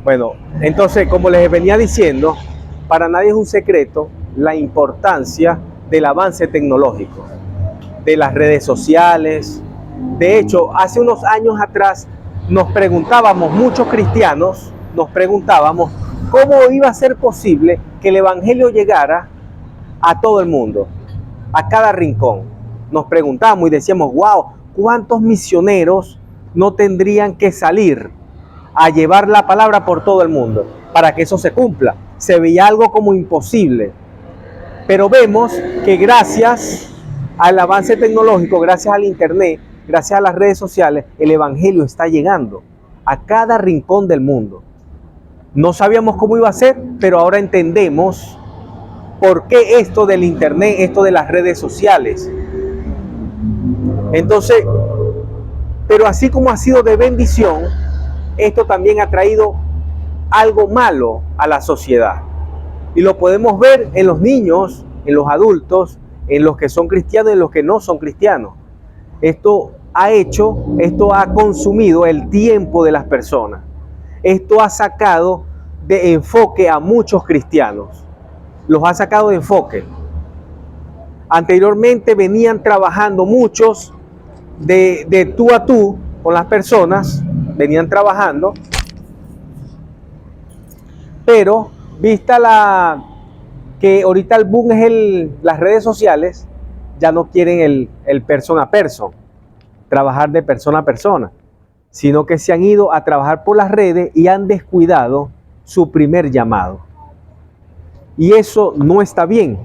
Bueno, entonces, como les venía diciendo, para nadie es un secreto la importancia del avance tecnológico, de las redes sociales. De hecho, hace unos años atrás nos preguntábamos, muchos cristianos, nos preguntábamos cómo iba a ser posible que el evangelio llegara a todo el mundo, a cada rincón. Nos preguntábamos y decíamos, wow, ¿cuántos misioneros no tendrían que salir a llevar la palabra por todo el mundo para que eso se cumpla? Se veía algo como imposible. Pero vemos que gracias al avance tecnológico, gracias al internet, gracias a las redes sociales, el evangelio está llegando a cada rincón del mundo. No sabíamos cómo iba a ser, pero ahora entendemos por qué esto del internet, esto de las redes sociales. Entonces, pero así como ha sido de bendición, esto también ha traído algo malo a la sociedad. Y lo podemos ver en los niños, en los adultos, en los que son cristianos y en los que no son cristianos. Esto ha consumido el tiempo de las personas. Esto ha sacado de enfoque a muchos cristianos. Los ha sacado de enfoque. Anteriormente venían trabajando muchos de tú a tú con las personas, venían trabajando, pero vista que ahorita el boom es las redes sociales, ya no quieren el persona a persona, trabajar de persona a persona, sino que se han ido a trabajar por las redes y han descuidado su primer llamado. Y eso no está bien.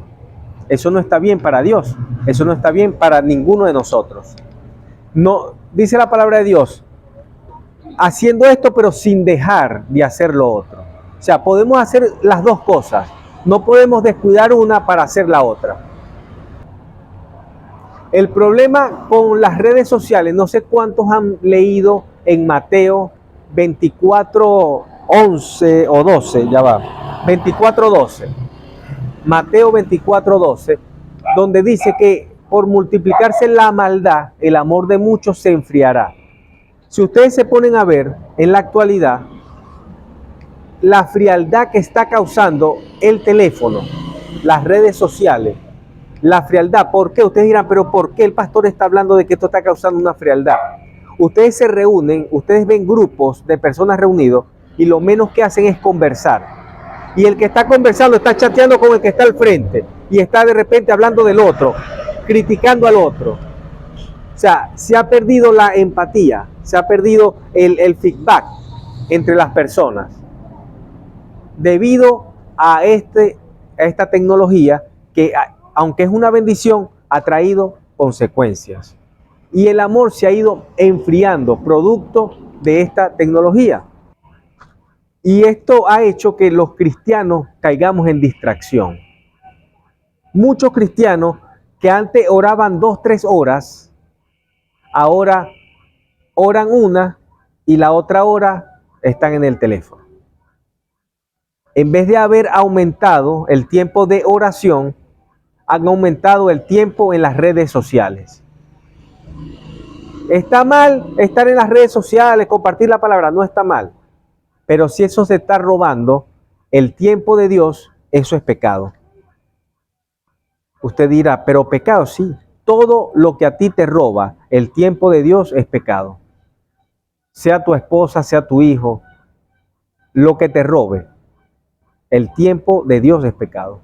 Eso no está bien para Dios. Eso no está bien para ninguno de nosotros. No, dice la palabra de Dios, haciendo esto pero sin dejar de hacer lo otro. O sea, podemos hacer las dos cosas. No podemos descuidar una para hacer la otra. El problema con las redes sociales, no sé cuántos han leído en Mateo 24, 11 o 12, ya va, 24, 12. Mateo 24, 12, donde dice que por multiplicarse la maldad, el amor de muchos se enfriará. Si ustedes se ponen a ver en la actualidad, la frialdad que está causando el teléfono, las redes sociales, la frialdad, ¿por qué? Ustedes dirán, pero ¿por qué el pastor está hablando de que esto está causando una frialdad? Ustedes se reúnen, ustedes ven grupos de personas reunidos y lo menos que hacen es conversar. Y el que está conversando está chateando con el que está al frente y está de repente hablando del otro, criticando al otro. O sea, se ha perdido la empatía, se ha perdido el feedback entre las personas debido a esta tecnología que, aunque es una bendición, ha traído consecuencias. Y el amor se ha ido enfriando producto de esta tecnología. Y esto ha hecho que los cristianos caigamos en distracción. Muchos cristianos que antes oraban 2-3 horas, ahora oran una y la otra hora están en el teléfono. En vez de haber aumentado el tiempo de oración, han aumentado el tiempo en las redes sociales. ¿Está mal estar en las redes sociales, compartir la palabra? No está mal. Pero si eso se está robando el tiempo de Dios, eso es pecado. Usted dirá, pero pecado sí. Todo lo que a ti te roba el tiempo de Dios es pecado. Sea tu esposa, sea tu hijo, lo que te robe el tiempo de Dios es pecado.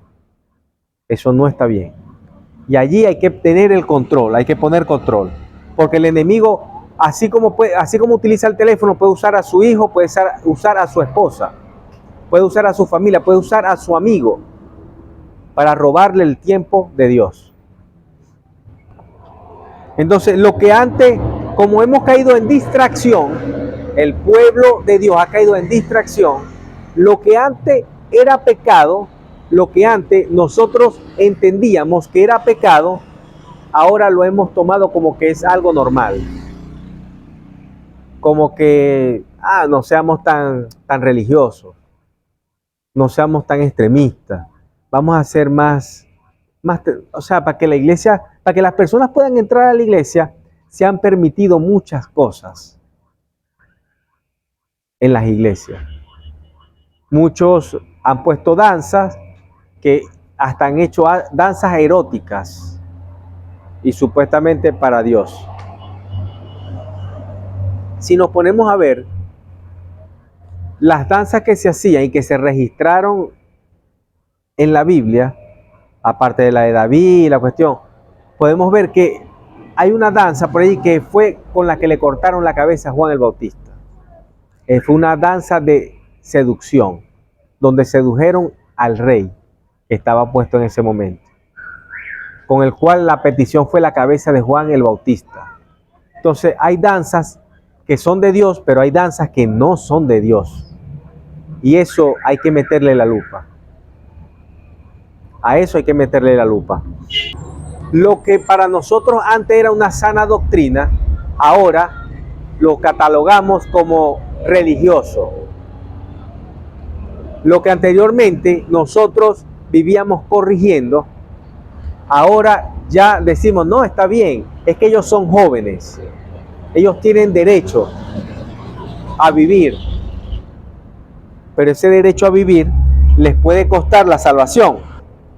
Eso no está bien. Y allí hay que tener el control, hay que poner control. Porque el enemigo, así como utiliza el teléfono, puede usar a su hijo, puede usar a su esposa, puede usar a su familia, puede usar a su amigo para robarle el tiempo de Dios. Entonces, lo que antes, como hemos caído en distracción, el pueblo de Dios ha caído en distracción, lo que antes era pecado, lo que antes nosotros entendíamos que era pecado, ahora lo hemos tomado como que es algo normal. Como que, no seamos tan religiosos, no seamos tan extremistas, vamos a ser más, o sea, para que la iglesia, para que las personas puedan entrar a la iglesia, se han permitido muchas cosas en las iglesias. Muchos han puesto danzas que hasta han hecho danzas eróticas y supuestamente para Dios. Si nos ponemos a ver las danzas que se hacían y que se registraron en la Biblia, aparte de la de David y la cuestión, podemos ver que hay una danza por ahí que fue con la que le cortaron la cabeza a Juan el Bautista. Fue una danza de seducción, donde sedujeron al rey que estaba puesto en ese momento, con el cual la petición fue la cabeza de Juan el Bautista. Entonces hay danzas que son de Dios, pero hay danzas que no son de Dios. Y eso hay que meterle la lupa. A eso hay que meterle la lupa. Lo que para nosotros antes era una sana doctrina, ahora lo catalogamos como religioso. Lo que anteriormente nosotros vivíamos corrigiendo, ahora ya decimos, no, está bien, es que ellos son jóvenes, ellos tienen derecho a vivir, pero ese derecho a vivir les puede costar la salvación.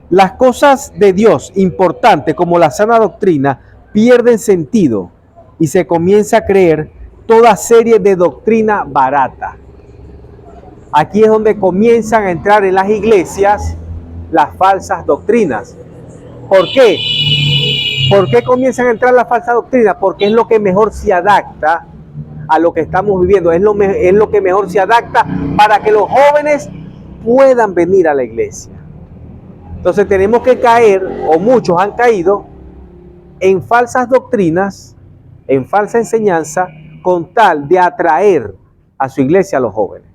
Las cosas de Dios importantes como la sana doctrina pierden sentido y se comienza a creer toda serie de doctrina barata. Aquí es donde comienzan a entrar en las iglesias las falsas doctrinas. ¿Por qué? ¿Por qué comienzan a entrar las falsas doctrinas? Porque es lo que mejor se adapta a lo que estamos viviendo. Es lo que mejor se adapta para que los jóvenes puedan venir a la iglesia. Entonces tenemos que caer, o muchos han caído, en falsas doctrinas, en falsa enseñanza, con tal de atraer a su iglesia a los jóvenes.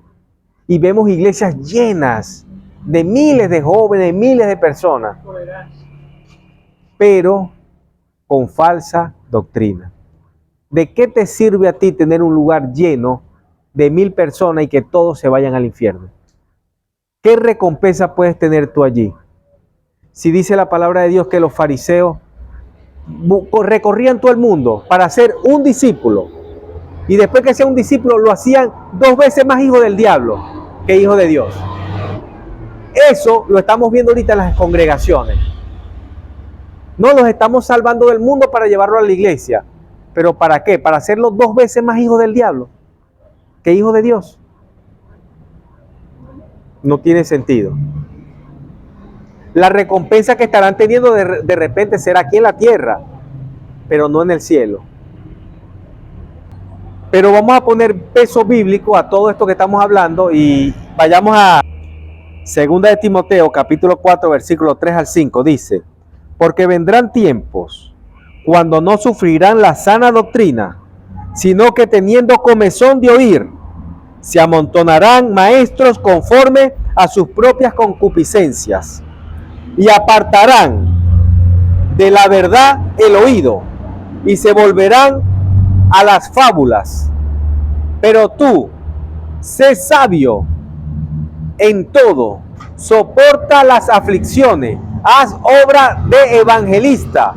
Y vemos iglesias llenas de miles de jóvenes, miles de personas, pero con falsa doctrina. ¿De qué te sirve a ti tener un lugar lleno de 1000 personas y que todos se vayan al infierno? ¿Qué recompensa puedes tener tú allí? Si dice la palabra de Dios que los fariseos recorrían todo el mundo para ser un discípulo, y después que sea un discípulo lo hacían 2 veces más hijo del diablo que hijo de Dios. Eso lo estamos viendo ahorita en las congregaciones. No los estamos salvando del mundo para llevarlo a la iglesia. ¿Pero para qué? Para hacerlos 2 veces más hijos del diablo que hijos de Dios. No tiene sentido. La recompensa que estarán teniendo de repente será aquí en la tierra, pero no en el cielo. Pero vamos a poner peso bíblico a todo esto que estamos hablando y vayamos a 2 de Timoteo, capítulo 4, versículo 3 al 5. Dice, porque vendrán tiempos cuando no sufrirán la sana doctrina, sino que teniendo comezón de oír, se amontonarán maestros conforme a sus propias concupiscencias y apartarán de la verdad el oído y se volverán a las fábulas. Pero tú, sé sabio en todo, soporta las aflicciones, haz obra de evangelista,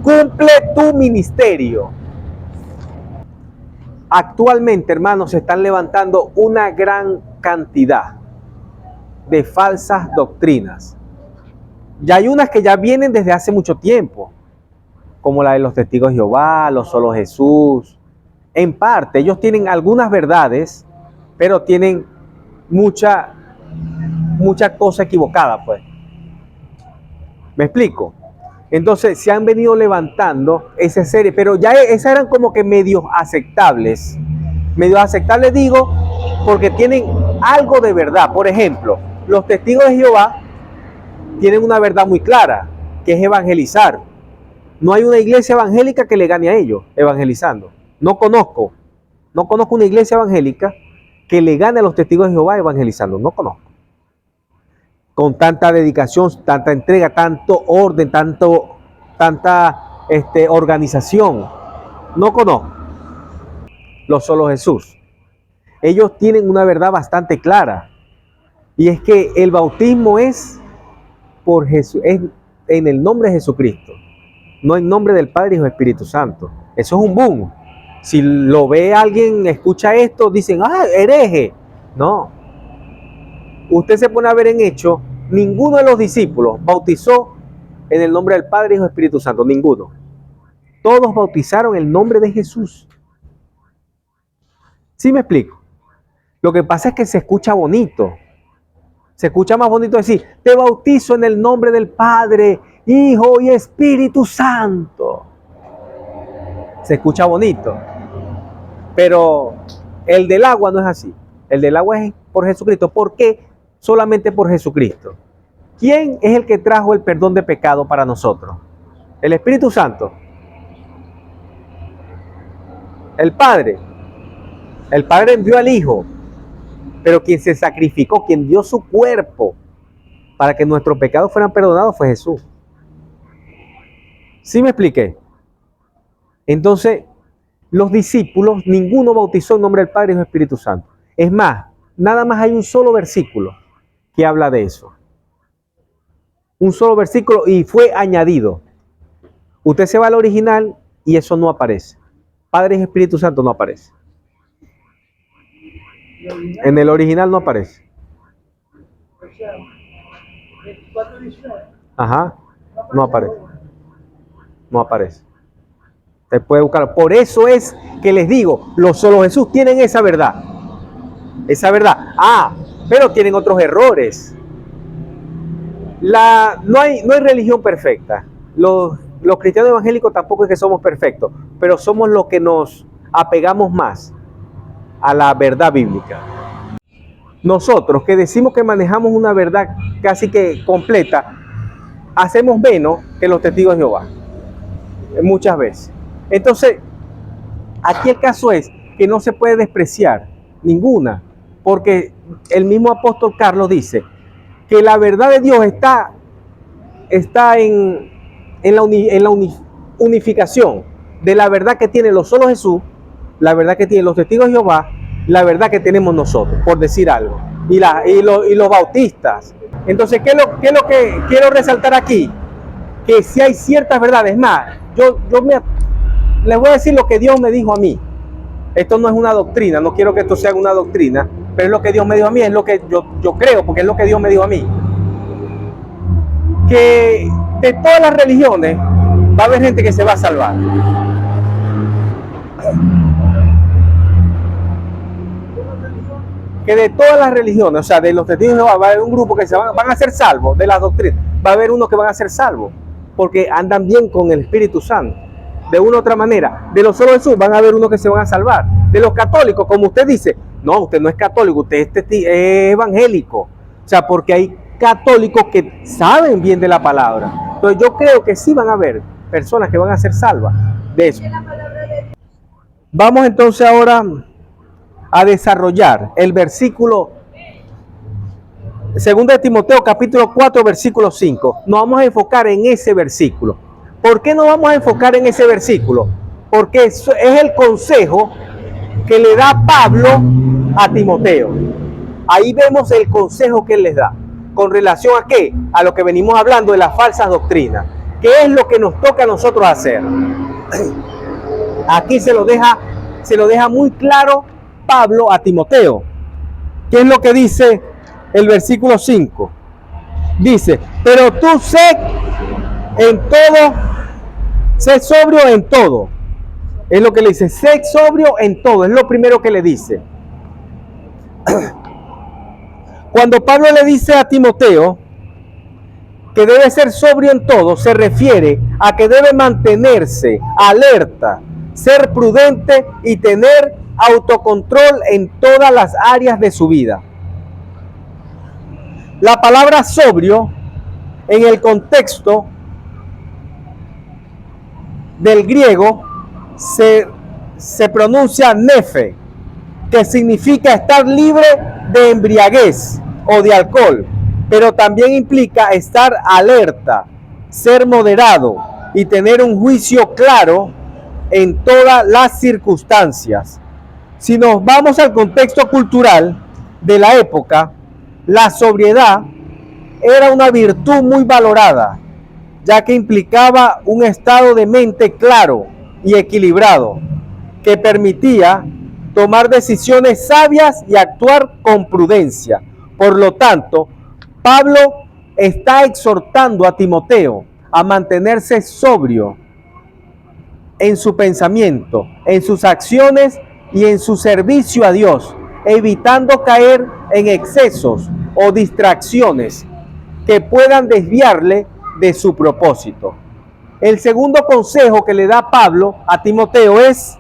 cumple tu ministerio. Actualmente, hermanos, se están levantando una gran cantidad de falsas doctrinas. Ya hay unas que ya vienen desde hace mucho tiempo, como la de los testigos de Jehová, los solo Jesús. En parte, ellos tienen algunas verdades, pero tienen mucha cosa equivocada, pues. ¿Me explico? Entonces, se han venido levantando esa serie, pero ya esas eran como que medios aceptables. Medios aceptables digo, porque tienen algo de verdad. Por ejemplo, los testigos de Jehová tienen una verdad muy clara, que es evangelizar. No hay una iglesia evangélica que le gane a ellos evangelizando. No conozco una iglesia evangélica que le gane a los testigos de Jehová evangelizando. No conozco. Con tanta dedicación, tanta entrega, tanto orden, tanta organización. No conozco. Los solo Jesús. Ellos tienen una verdad bastante clara. Y es que el bautismo es por Jesús, es en el nombre de Jesucristo, no en nombre del Padre, Hijo y Espíritu Santo. Eso es un boom. Si lo ve alguien, escucha esto, dicen, hereje. No. usted se pone a ver en Hechos, ninguno de los discípulos bautizó en el nombre del Padre, Hijo y Espíritu Santo, ninguno. Todos bautizaron en el nombre de Jesús. ¿Sí me explico? Lo que pasa es que se escucha bonito. Se escucha más bonito decir, te bautizo en el nombre del Padre, Hijo y Espíritu Santo. Se escucha bonito. Pero el del agua no es así. El del agua es por Jesucristo. ¿Por qué? Solamente por Jesucristo. ¿Quién es el que trajo el perdón de pecado para nosotros? El Espíritu Santo. El Padre. El Padre envió al Hijo. Pero quien se sacrificó, quien dio su cuerpo para que nuestros pecados fueran perdonados fue Jesús. ¿Sí me expliqué? Entonces, los discípulos, ninguno bautizó en nombre del Padre y del Espíritu Santo. Es más, nada más hay un solo versículo que habla de eso. Un solo versículo y fue añadido. Usted se va al original y eso no aparece. Padre y Espíritu Santo no aparece. En el original no aparece. Ajá, no aparece. No aparece. Se puede buscar. Por eso es que les digo, los solo Jesús tienen esa verdad. Esa verdad. Pero tienen otros errores. No hay religión perfecta. Los cristianos evangélicos tampoco es que somos perfectos, pero somos los que nos apegamos más a la verdad bíblica. Nosotros que decimos que manejamos una verdad casi que completa, hacemos menos que los testigos de Jehová. Muchas veces. Entonces, aquí el caso es que no se puede despreciar ninguna, porque el mismo apóstol Carlos dice que la verdad de Dios está en la unificación de la verdad que tiene los solo Jesús, la verdad que tienen los testigos de Jehová, la verdad que tenemos nosotros, por decir algo, y los bautistas. Entonces, ¿qué es lo que quiero resaltar aquí? Que si hay ciertas verdades más, les voy a decir lo que Dios me dijo a mí. Esto no es una doctrina, no quiero que esto sea una doctrina, pero es lo que Dios me dijo a mí, es lo que yo creo, porque es lo que Dios me dijo a mí. Que de todas las religiones va a haber gente que se va a salvar. Que de todas las religiones, o sea, de los testigos de Jehová, va a haber un grupo que van a ser salvos de las doctrinas. Va a haber unos que van a ser salvos, porque andan bien con el Espíritu Santo. De una u otra manera, de los solo Jesús van a haber unos que se van a salvar. De los católicos, como usted dice, no, usted no es católico, usted es evangélico. O sea, porque hay católicos que saben bien de la palabra. Entonces yo creo que sí van a haber personas que van a ser salvas de eso. Vamos entonces ahora a desarrollar el versículo 2 de Timoteo capítulo 4 versículo 5. Nos vamos a enfocar en ese versículo. ¿Por qué nos vamos a enfocar en ese versículo? Porque es el consejo que le da Pablo a Timoteo. Ahí vemos el consejo que él les da. ¿Con relación a qué? A lo que venimos hablando de las falsas doctrinas. ¿Qué es lo que nos toca a nosotros hacer? Aquí se lo deja muy claro Pablo a Timoteo. ¿Qué es lo que dice el versículo 5? Dice, pero tú sé sobrio en todo. Es lo que le dice, sé sobrio en todo. Es lo primero que le dice. Cuando Pablo le dice a Timoteo que debe ser sobrio en todo, se refiere a que debe mantenerse alerta, ser prudente y tener autocontrol en todas las áreas de su vida. La palabra sobrio en el contexto del griego se pronuncia nefe, que significa estar libre de embriaguez o de alcohol, pero también implica estar alerta, ser moderado y tener un juicio claro en todas las circunstancias. Si nos vamos al contexto cultural de la época, la sobriedad era una virtud muy valorada, ya que implicaba un estado de mente claro y equilibrado, que permitía tomar decisiones sabias y actuar con prudencia. Por lo tanto, Pablo está exhortando a Timoteo a mantenerse sobrio en su pensamiento, en sus acciones y en su servicio a Dios, evitando caer en excesos o distracciones que puedan desviarle de su propósito. El segundo consejo que le da Pablo a Timoteo es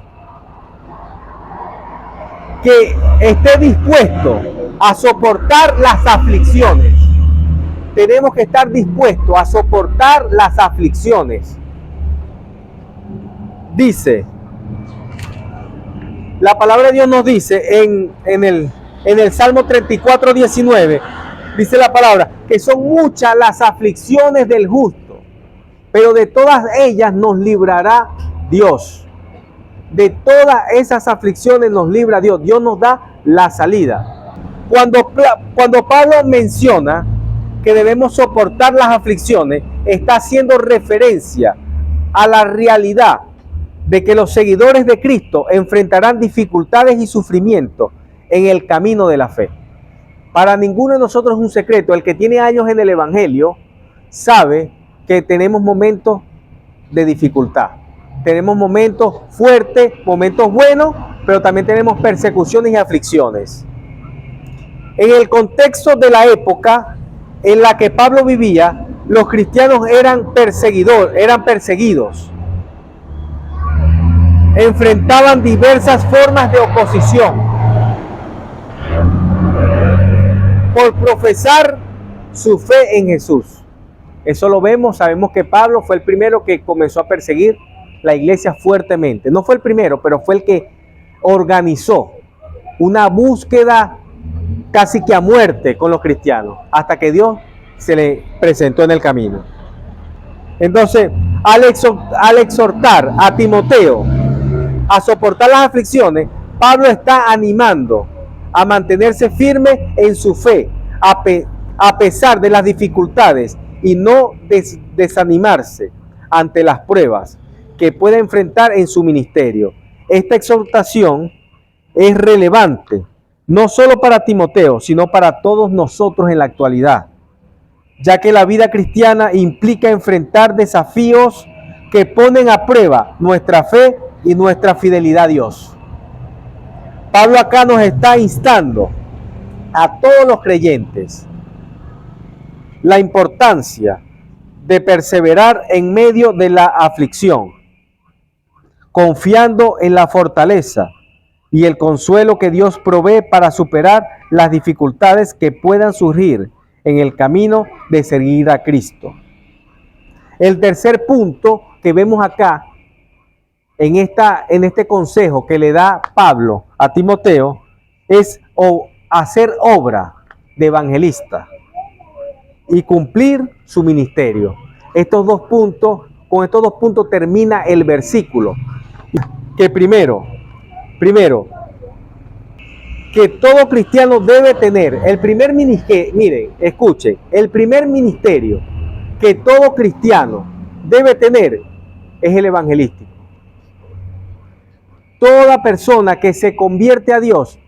que esté dispuesto a soportar las aflicciones. Tenemos que estar dispuestos a soportar las aflicciones. Dice, la palabra de Dios nos dice en el Salmo 34, 19, dice la palabra, que son muchas las aflicciones del justo, pero de todas ellas nos librará Dios. De todas esas aflicciones nos libra Dios. Dios nos da la salida. Cuando Pablo menciona que debemos soportar las aflicciones, está haciendo referencia a la realidad de que los seguidores de Cristo enfrentarán dificultades y sufrimientos en el camino de la fe. Para ninguno de nosotros es un secreto. El que tiene años en el Evangelio sabe que tenemos momentos de dificultad. Tenemos momentos fuertes, momentos buenos, pero también tenemos persecuciones y aflicciones. En el contexto de la época en la que Pablo vivía, los cristianos eran perseguidos. Enfrentaban diversas formas de oposición por profesar su fe en Jesús. Eso lo vemos, sabemos que Pablo fue el primero que comenzó a perseguir la iglesia fuertemente. No fue el primero, pero fue el que organizó una búsqueda casi que a muerte con los cristianos, hasta que Dios se le presentó en el camino. Entonces, al exhortar a Timoteo a soportar las aflicciones, Pablo está animando a mantenerse firme en su fe, a pesar de las dificultades, y no desanimarse ante las pruebas que pueda enfrentar en su ministerio. Esta exhortación es relevante, no solo para Timoteo, sino para todos nosotros en la actualidad, ya que la vida cristiana implica enfrentar desafíos que ponen a prueba nuestra fe y nuestra fidelidad a Dios. Pablo acá nos está instando a todos los creyentes la importancia de perseverar en medio de la aflicción, confiando en la fortaleza y el consuelo que Dios provee para superar las dificultades que puedan surgir en el camino de seguir a Cristo. El tercer punto que vemos acá en este consejo que le da Pablo a Timoteo es hacer obra de evangelista y cumplir su ministerio. Con estos dos puntos termina el versículo. Que primero, que todo cristiano debe tener, el primer ministerio que todo cristiano debe tener es el evangelístico. Toda persona que se convierte a Dios,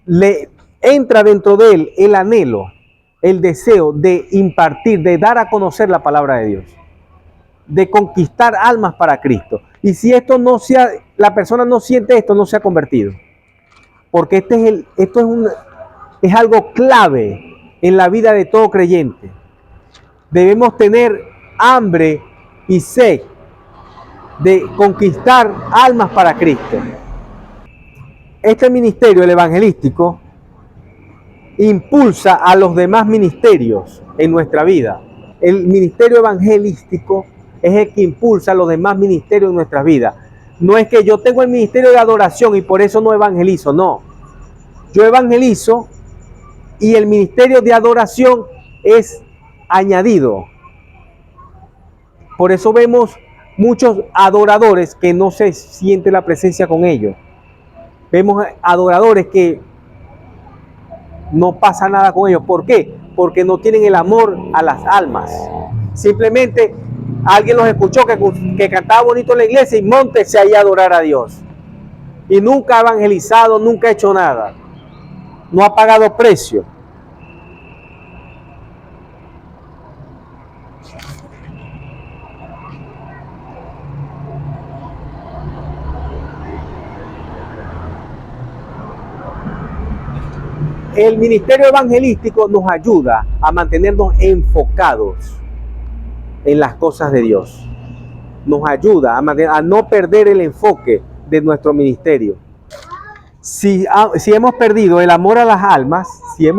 le entra dentro de él el anhelo, el deseo de impartir, de dar a conocer la palabra de Dios, de conquistar almas para Cristo. Y si la persona no siente esto, no se ha convertido. Porque esto es algo clave en la vida de todo creyente. Debemos tener hambre y sed de conquistar almas para Cristo. Este ministerio, el evangelístico, impulsa a los demás ministerios en nuestra vida. El ministerio evangelístico es el que impulsa a los demás ministerios en nuestra vida. No es que yo tengo el ministerio de adoración y por eso no evangelizo, no. Yo evangelizo y el ministerio de adoración es añadido. Por eso vemos muchos adoradores que no se siente la presencia con ellos. Vemos adoradores que no pasa nada con ellos. ¿Por qué? Porque no tienen el amor a las almas. Simplemente alguien los escuchó que cantaba bonito en la iglesia y móntese ahí a adorar a Dios. Y nunca ha evangelizado, nunca ha hecho nada. No ha pagado precio. El ministerio evangelístico nos ayuda a mantenernos enfocados en las cosas de Dios. Nos ayuda a no perder el enfoque de nuestro ministerio. Si hemos perdido el amor a las almas, es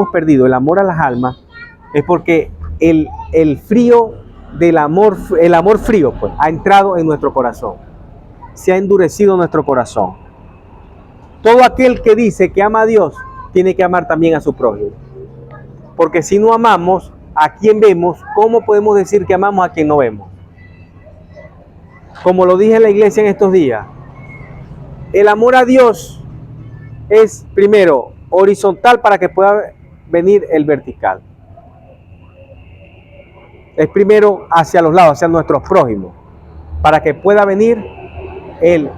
porque el frío del amor, el amor frío, pues, ha entrado en nuestro corazón. Se ha endurecido nuestro corazón. Todo aquel que dice que ama a Dios, tiene que amar también a su prójimo. Porque si no amamos a quien vemos, ¿cómo podemos decir que amamos a quien no vemos? Como lo dije en la iglesia en estos días, el amor a Dios es primero horizontal para que pueda venir el vertical. Es primero hacia los lados, hacia nuestros prójimos, para que pueda venir el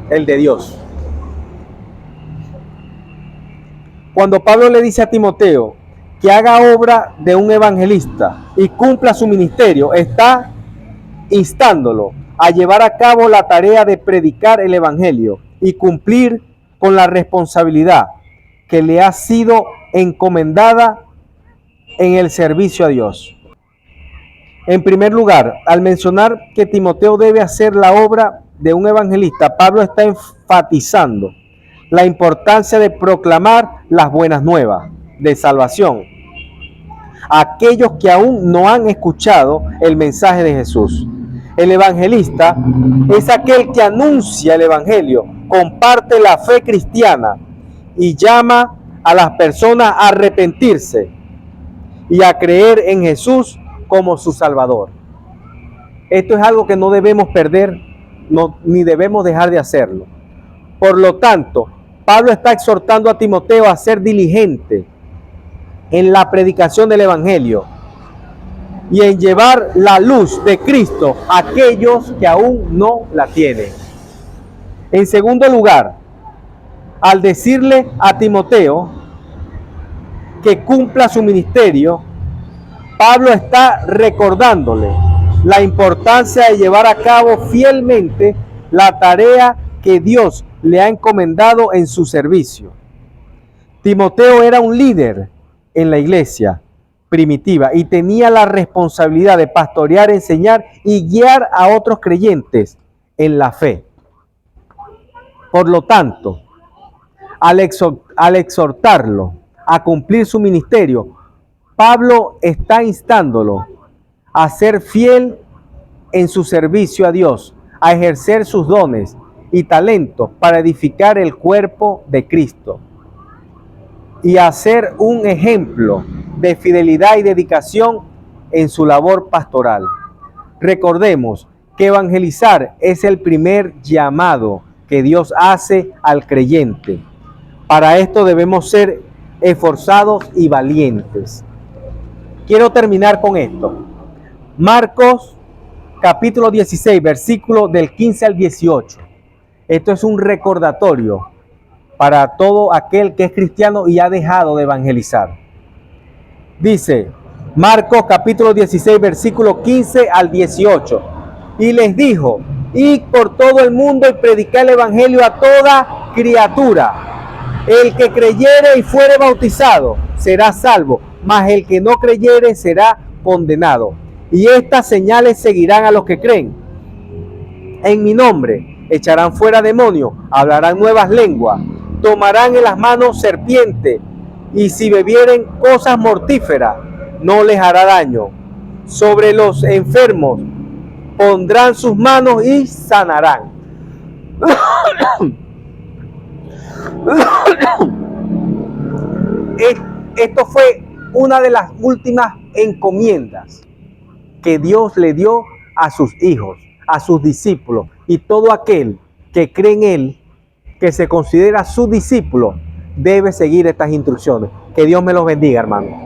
de Dios. Cuando Pablo le dice a Timoteo que haga obra de un evangelista y cumpla su ministerio, está instándolo a llevar a cabo la tarea de predicar el evangelio y cumplir con la responsabilidad que le ha sido encomendada en el servicio a Dios. En primer lugar, al mencionar que Timoteo debe hacer la obra de un evangelista, Pablo está enfatizando la importancia de proclamar las buenas nuevas de salvación a aquellos que aún no han escuchado el mensaje de Jesús. El evangelista es aquel que anuncia el evangelio, comparte la fe cristiana y llama a las personas a arrepentirse y a creer en Jesús como su Salvador. Esto es algo que no debemos perder, ni debemos dejar de hacerlo. Por lo tanto, Pablo está exhortando a Timoteo a ser diligente en la predicación del evangelio y en llevar la luz de Cristo a aquellos que aún no la tienen. En segundo lugar, al decirle a Timoteo que cumpla su ministerio, Pablo está recordándole la importancia de llevar a cabo fielmente la tarea que Dios le ha encomendado en su servicio. Timoteo era un líder en la iglesia primitiva y tenía la responsabilidad de pastorear, enseñar y guiar a otros creyentes en la fe. Por lo tanto, al exhortarlo a cumplir su ministerio, Pablo está instándolo a ser fiel en su servicio a Dios, a ejercer sus dones y talentos para edificar el cuerpo de Cristo y a ser un ejemplo de fidelidad y dedicación en su labor pastoral. Recordemos que evangelizar es el primer llamado que Dios hace al creyente. Para esto debemos ser esforzados y valientes. Quiero terminar con esto. Marcos capítulo 16, versículo del 15 al 18. Esto es un recordatorio para todo aquel que es cristiano y ha dejado de evangelizar. Dice Marcos capítulo 16, versículo 15 al 18. Y les dijo: id por todo el mundo y predicad el evangelio a toda criatura. El que creyere y fuere bautizado será salvo, mas el que no creyere será condenado. Y estas señales seguirán a los que creen. En mi nombre echarán fuera demonios, hablarán nuevas lenguas, tomarán en las manos serpientes, y si bebieren cosas mortíferas, no les hará daño. Sobre los enfermos pondrán sus manos y sanarán. Esto fue una de las últimas encomiendas que Dios le dio a sus hijos, a sus discípulos, y todo aquel que cree en Él, que se considera su discípulo, debe seguir estas instrucciones. Que Dios me los bendiga, hermano.